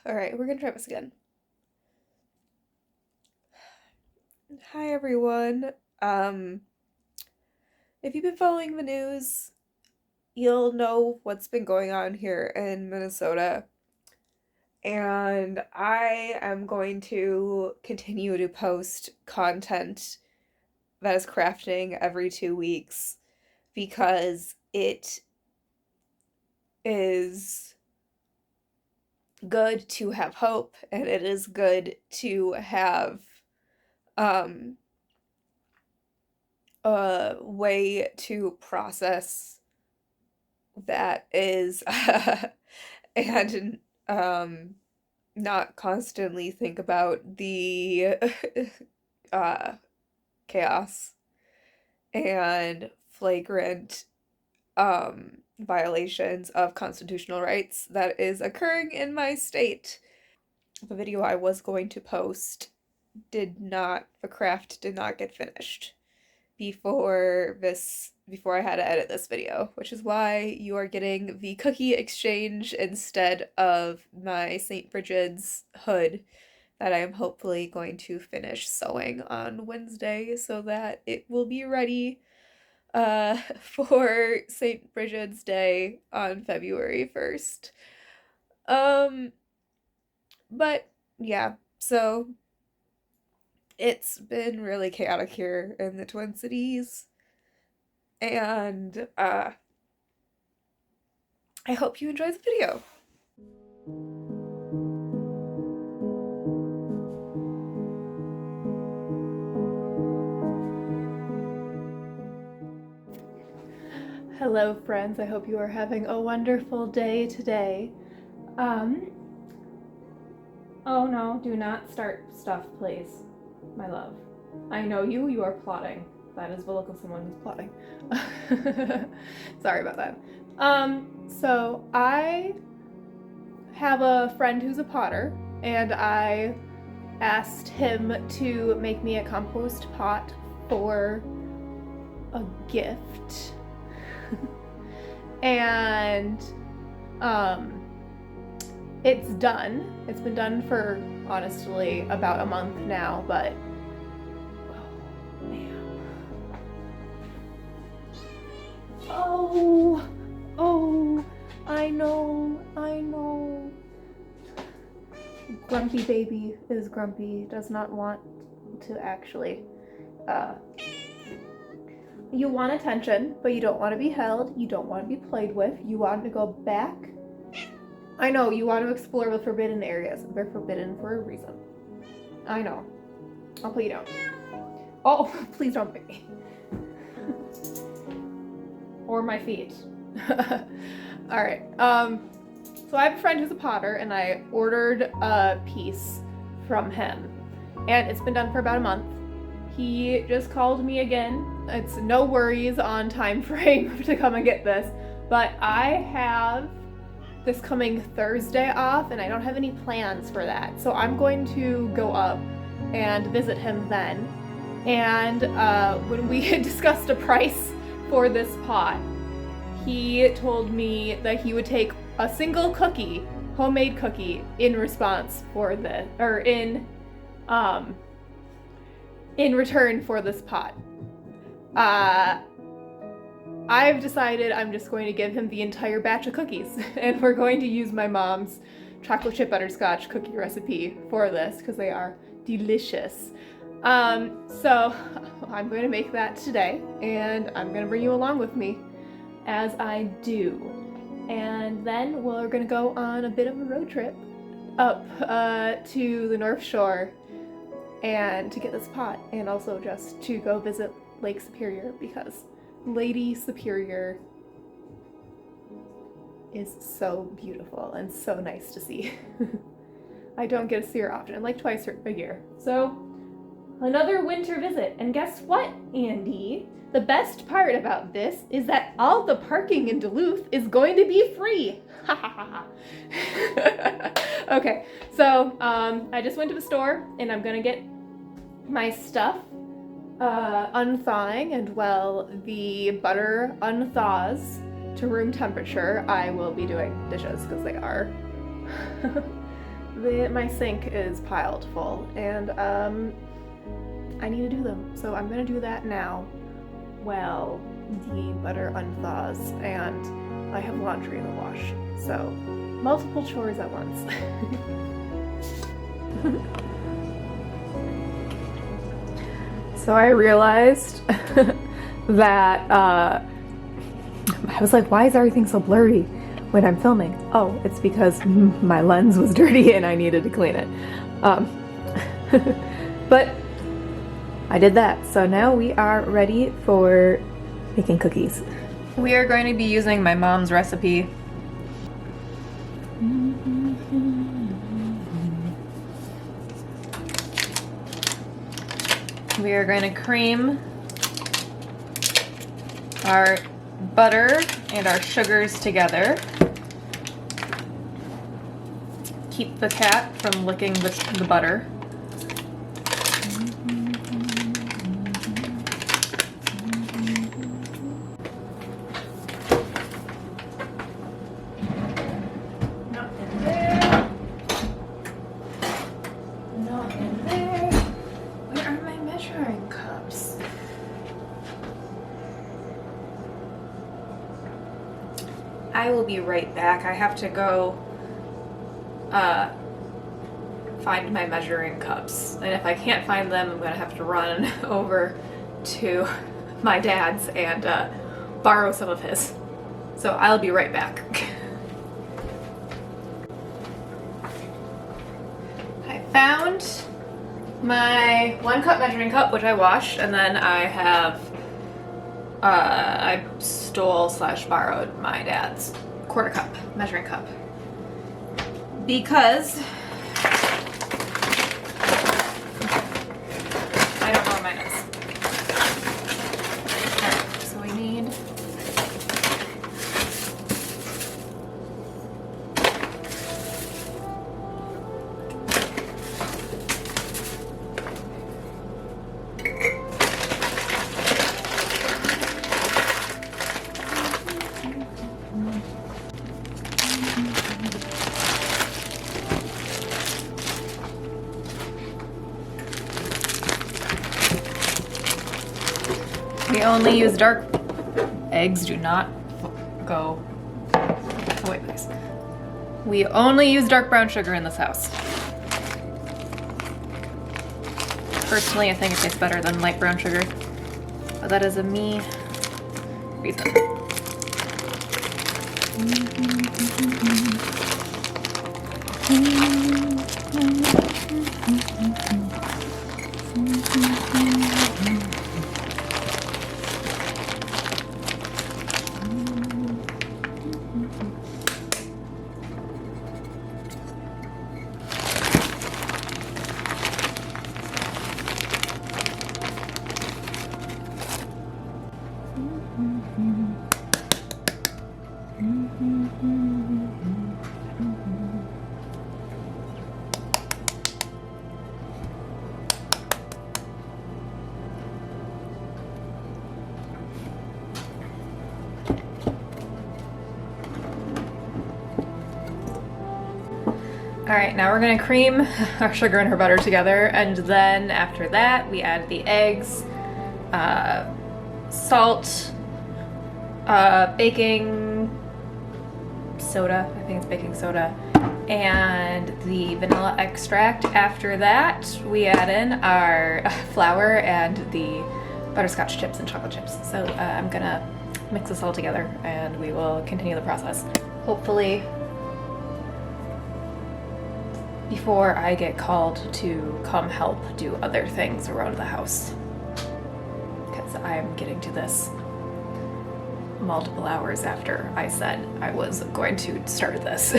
Alright, we're gonna try this again. Hi everyone. Um, if you've been following the news, you'll know what's been going on here in Minnesota. And I am going to continue to post content that is crafting every 2 weeks because it is good to have hope and it is good to have um a way to process that is and not constantly think about the uh chaos and flagrant violations of constitutional rights that is occurring in my state. The video I was going to post the craft did not get finished before I had to edit this video, which is why you are getting the cookie exchange instead of my St. Bridget's hood that I am hopefully going to finish sewing on Wednesday so that it will be ready for St. Bridget's Day on February 1st. Um but yeah, so it's been really chaotic here in the Twin Cities. And I hope you enjoy the video. Hello friends, I hope you are having a wonderful day today. Oh no, do not start stuff, please, my love. I know you are plotting. That is the look of someone who's plotting. Sorry about that. So I have a friend who's a potter, and I asked him to make me a compost pot for a gift. And it's done. It's been done for honestly about a month now, but oh man. Oh, I know. Grumpy baby is grumpy, does not want to actually you want attention, but you don't want to be held, you don't want to be played with, you want to go back. I know, you want to explore the forbidden areas. They're forbidden for a reason. I know. I'll put you down. Oh, please don't bite me. Or my feet. Alright, so I have a friend who's a potter, and I ordered a piece from him. And it's been done for about a month. He just called me again. It's no worries on time frame to come and get this, but I have this coming Thursday off and I don't have any plans for that. So I'm going to go up and visit him then. And when we discussed a price for this pot, he told me that he would take a single cookie, homemade cookie, in response for this, or in return for this pot. I've decided I'm just going to give him the entire batch of cookies, and we're going to use my mom's chocolate chip butterscotch cookie recipe for this because they are delicious. So I'm going to make that today, and I'm going to bring you along with me as I do. And then we're going to go on a bit of a road trip up to the North Shore and to get this pot, and also just to go visit Lake Superior because Lady Superior is so beautiful and so nice to see. I don't get to see her often, like twice a year. So, another winter visit. And guess what, Andy? The best part about this is that all the parking in Duluth is going to be free. Okay, so I just went to the store and I'm gonna get my stuff unthawing, and while the butter unthaws to room temperature, I will be doing dishes because they are my sink is piled full, and I need to do them. So I'm gonna do that now while the butter unthaws and I have laundry in the wash. So multiple chores at once. So I realized that I was like, why is everything so blurry when I'm filming? Oh, it's because my lens was dirty and I needed to clean it. But I did that. So now we are ready for making cookies. We are going to be using my mom's recipe. We are going to cream our butter and our sugars together. Keep the cat from licking the butter. Not in there. Not in there. Where are my measuring cups? I will be right back. I have to go find my measuring cups. And if I can't find them, I'm gonna have to run over to my dad's and borrow some of his. So I'll be right back. I found my 1 cup measuring cup, which I washed, and then I have I stole/borrowed my dad's 1/4 cup measuring cup because I don't know where mine is. Alright, so we need we only use dark eggs. Do not go. Oh, wait, please. We only use dark brown sugar in this house. Personally, I think it tastes better than light brown sugar, but that is a me reason. All right, now we're gonna cream our sugar and our butter together, and then after that, we add the eggs, salt, baking soda, I think it's baking soda, and the vanilla extract. After that, we add in our flour and the butterscotch chips and chocolate chips. So I'm gonna mix this all together and we will continue the process. Hopefully, before I get called to come help do other things around the house. Because I'm getting to this multiple hours after I said I was going to start this.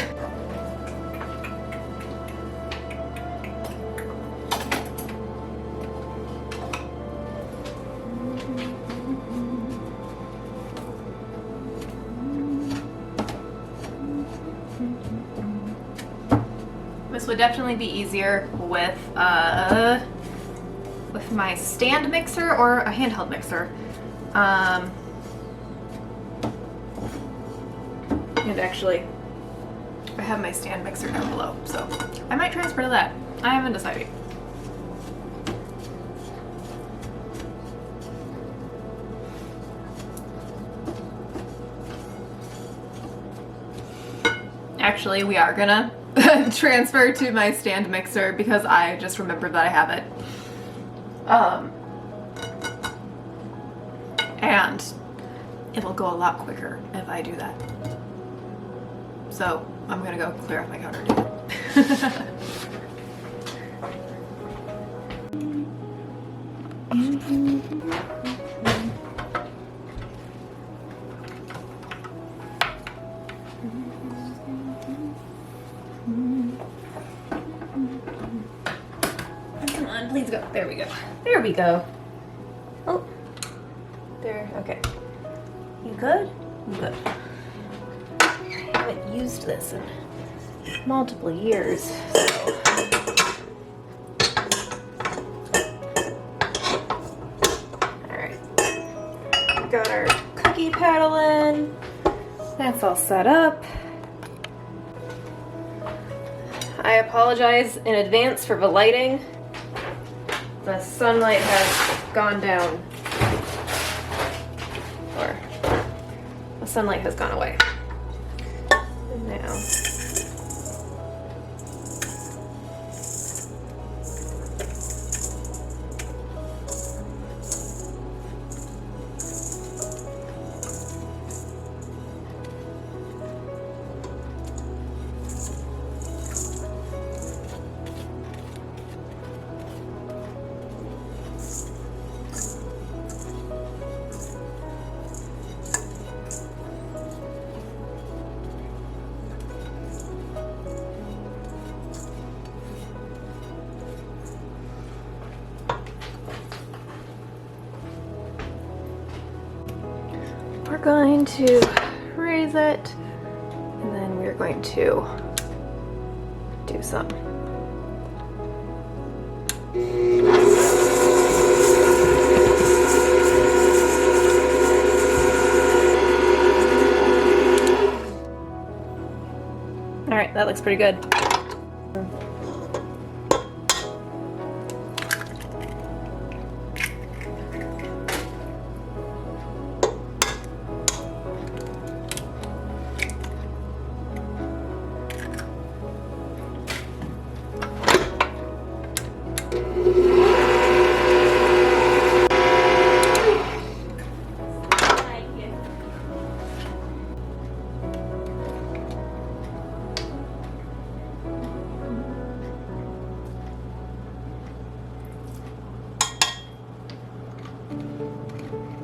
This would definitely be easier with my stand mixer or a handheld mixer. And actually, I have my stand mixer down below, so I might last part of that? I haven't decided. Actually, we are gonna transfer to my stand mixer because I just remembered that I have it. And it'll go a lot quicker if I do that. So I'm gonna go clear off my counter too. Come on, please go. There we go. There we go. Oh, there. Okay. You good? You good. I haven't used this in multiple years, so. Alright. Got our cookie paddle in. That's all set up. I apologize in advance for the lighting. The sunlight has gone down. Or the sunlight has gone away. And now. We're going to raise it, and then we're going to do some. All right, that looks pretty good.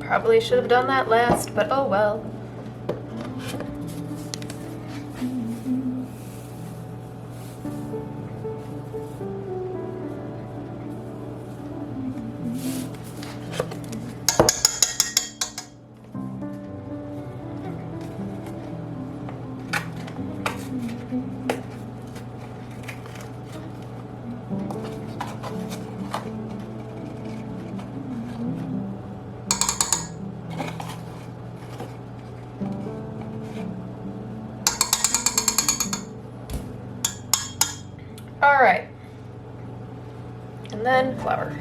Probably should have done that last, but oh well. All right, and then flour.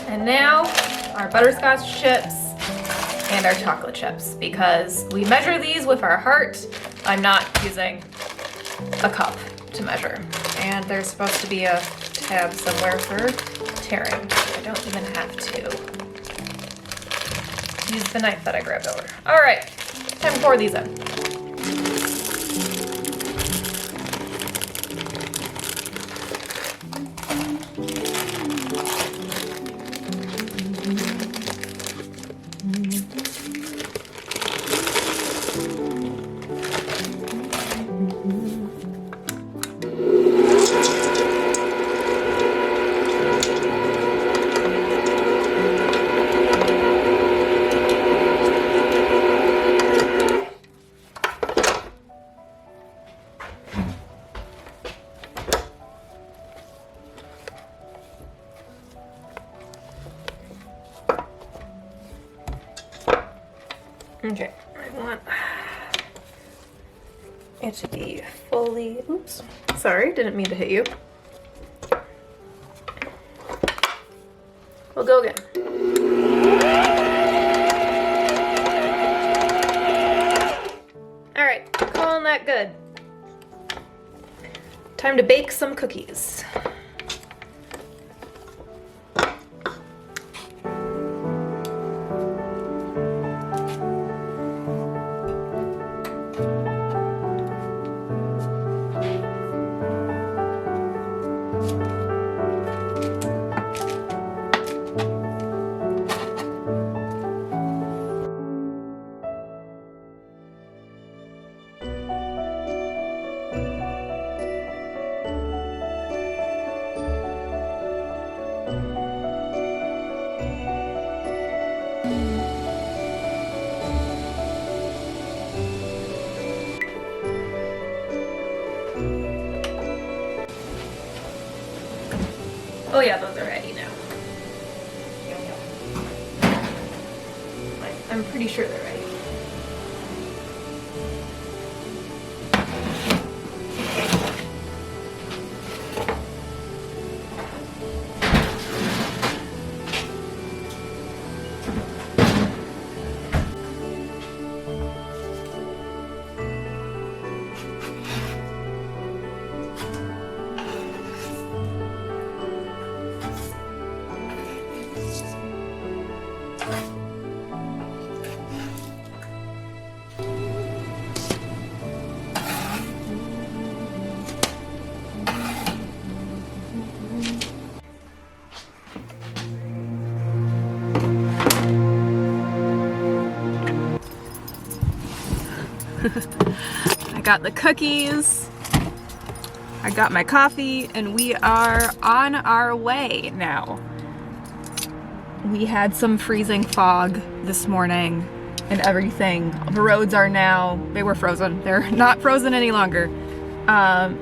And now our butterscotch chips and our chocolate chips, because we measure these with our heart. I'm not using a cup to measure. And there's supposed to be a tab somewhere for tearing. I don't even have to use the knife that I grabbed over. All right, time to pour these in. Okay, I want it to be fully, oops, sorry, didn't mean to hit you. We'll go again. All right, calling that good. Time to bake some cookies. Oh yeah, those are ready now. I'm pretty sure they're ready. I got the cookies, I got my coffee, and we are on our way now. We had some freezing fog this morning and everything. The roads are now, they were frozen. They're not frozen any longer.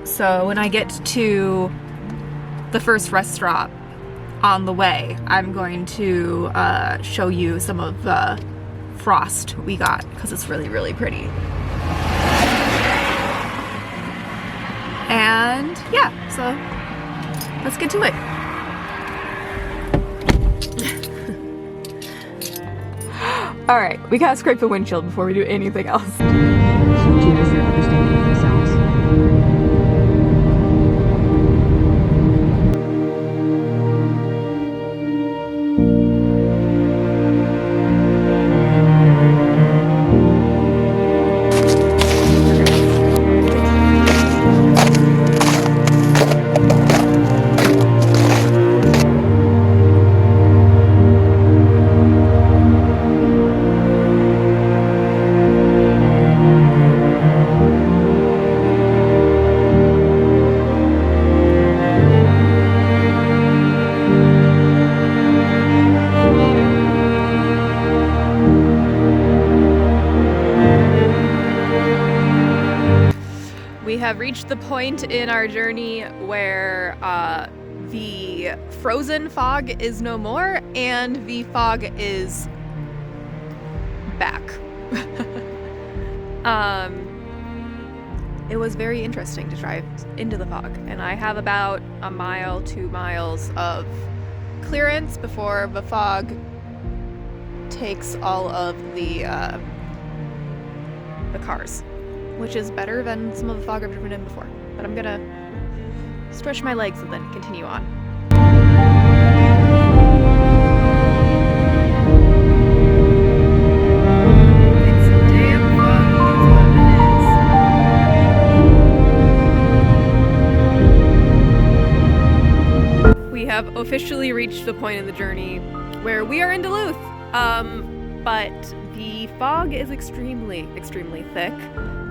So when I get to the first restaurant on the way, I'm going to show you some of the frost we got because it's really, really pretty. And yeah, so let's get to it. All right, we gotta scrape the windshield before we do anything else. We have reached the point in our journey where the frozen fog is no more and the fog is back. It was very interesting to drive into the fog, and I have about a mile, 2 miles of clearance before the fog takes all of the cars, which is better than some of the fog I've driven in before. But I'm gonna stretch my legs and then continue on. It's damn foggy is what it is. We have officially reached the point in the journey where we are in Duluth, but the fog is extremely, extremely thick.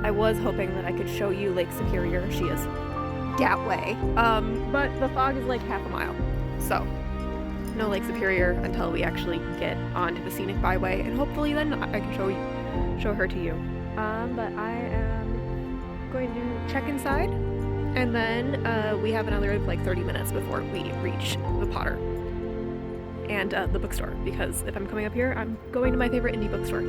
I was hoping that I could show you Lake Superior. She is that way. But the fog is like half a mile. So, no Lake Superior until we actually get onto the scenic byway, and hopefully then I can show her to you. But I am going to check inside, and then we have another like 30 minutes before we reach the Potter and the bookstore, because if I'm coming up here, I'm going to my favorite indie bookstore.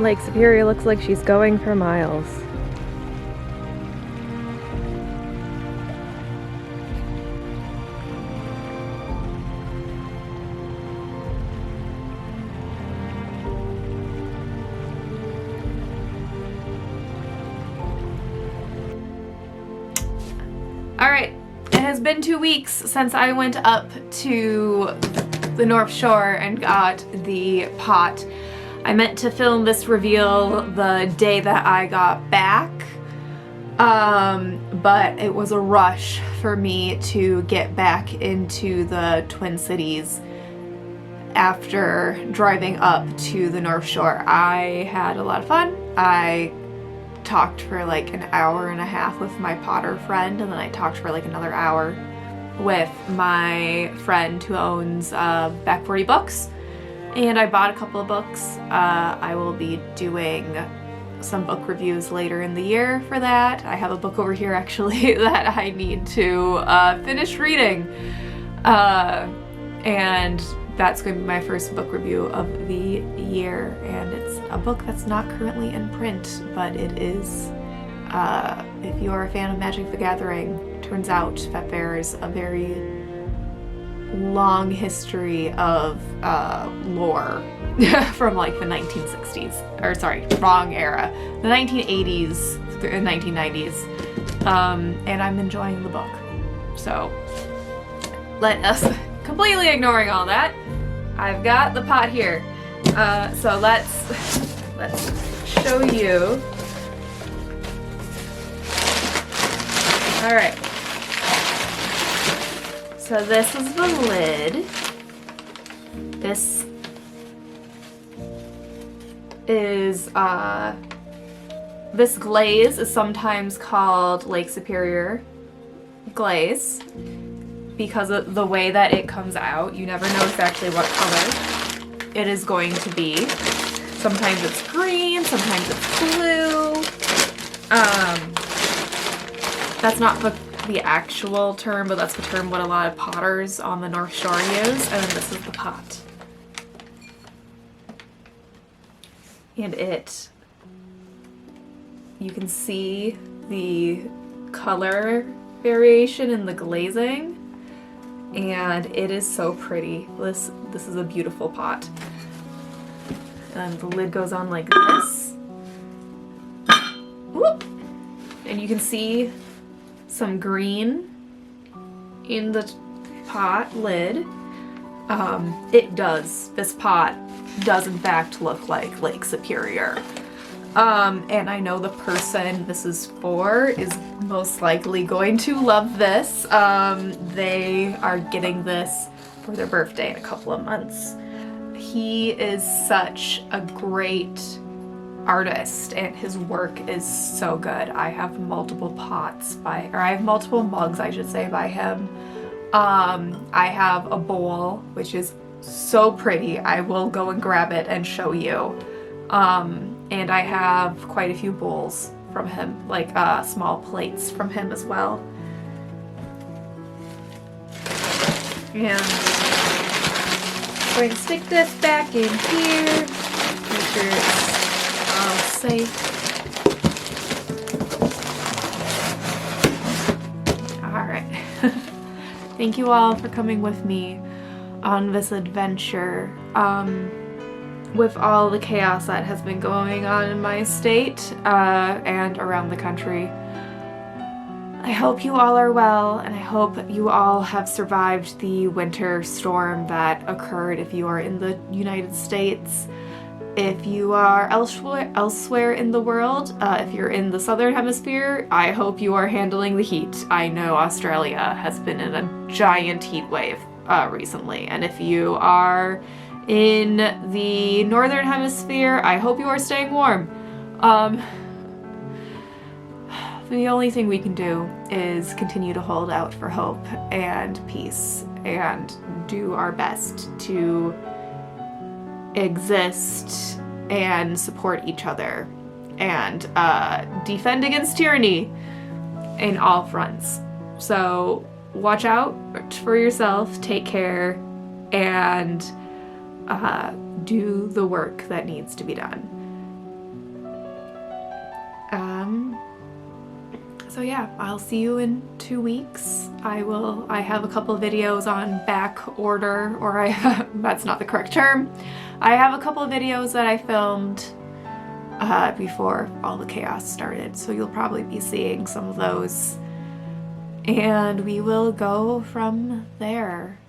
Lake Superior looks like she's going for miles. Alright, it has been 2 weeks since I went up to the North Shore and got the pot. I meant to film this reveal the day that I got back, but it was a rush for me to get back into the Twin Cities after driving up to the North Shore. I had a lot of fun. I talked for like an hour and a half with my Potter friend, and then I talked for like another hour with my friend who owns Back 40 Books, and I bought a couple of books. I will be doing some book reviews later in the year for that. I have a book over here actually that I need to finish reading, and that's going to be my first book review of the year, and it's a book that's not currently in print, but it is, if you are a fan of Magic the Gathering, turns out that there's a very long history of lore from like the 1960s, or sorry, wrong era, the 1980s through the 1990s, and I'm enjoying the book. So let us, completely ignoring all that, I've got the pot here. So let's show you. All right. So this is the lid. This is this glaze is sometimes called Lake Superior glaze, because of the way that it comes out. You never know exactly what color it is going to be. Sometimes it's green, sometimes it's blue. That's not the actual term, but that's the term what a lot of potters on the North Shore use. And then this is the pot. And you can see the color variation in the glazing, and it is so pretty. This is a beautiful pot. And the lid goes on like this. Whoop! And you can see some green in the pot lid. This pot does in fact look like Lake Superior. And I know the person this is for is most likely going to love this. They are getting this for their birthday in a couple of months. He is such a great artist, and his work is so good. I have multiple mugs, I should say, by him. I have a bowl, which is so pretty. I will go and grab it and show you. And I have quite a few bowls from him, like small plates from him as well. And I'm going to stick this back in here, make sure it's all safe. Alright. Thank you all for coming with me on this adventure. With all the chaos that has been going on in my state and around the country. I hope you all are well, and I hope you all have survived the winter storm that occurred if you are in the United States. If you are elsewhere in the world, if you're in the southern hemisphere, I hope you are handling the heat. I know Australia has been in a giant heat wave recently, and if you are in the northern hemisphere, I hope you are staying warm. The only thing we can do is continue to hold out for hope and peace and do our best to exist and support each other and defend against tyranny in all fronts. So watch out for yourself, take care, and do the work that needs to be done. So yeah, I'll see you in 2 weeks. I have a couple videos on back order, or that's not the correct term. I have a couple of videos that I filmed before all the chaos started, so you'll probably be seeing some of those. And we will go from there.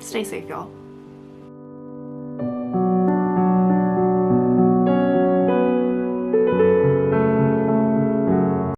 Stay safe, y'all.